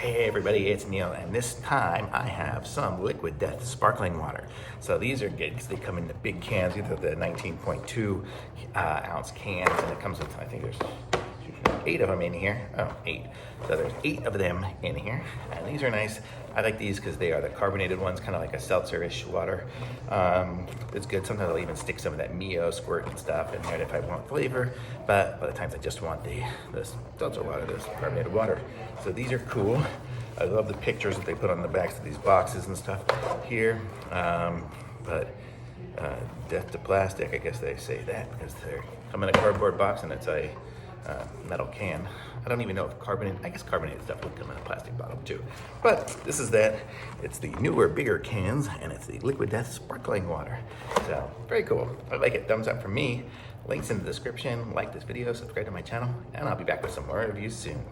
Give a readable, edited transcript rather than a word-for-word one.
Hey everybody, it's Neil, and this time I have some Liquid Death sparkling water. So these are good because they come in the big cans, either the 19.2 ounce cans, and it comes with, I think there's 8 of them in here. Oh, 8. So there's 8 of them in here, and these are nice. I like these because they are the carbonated ones, kind of like a seltzer-ish water. It's good. Sometimes I'll even stick some of that Mio squirt and stuff in there if I want flavor, but other times I just want the seltzer water, this carbonated water. So these are cool. I love the pictures that they put on the backs of these boxes and stuff here. Death to plastic, I guess they say that because they come in a cardboard box and it's a metal can. I don't even know if I guess carbonated stuff would come in a plastic bottle too. But this is that. It's the newer, bigger cans, and it's the Liquid Death sparkling water. So, very cool. I like it. Thumbs up from me. Links in the description. Like this video, subscribe to my channel, and I'll be back with some more reviews soon.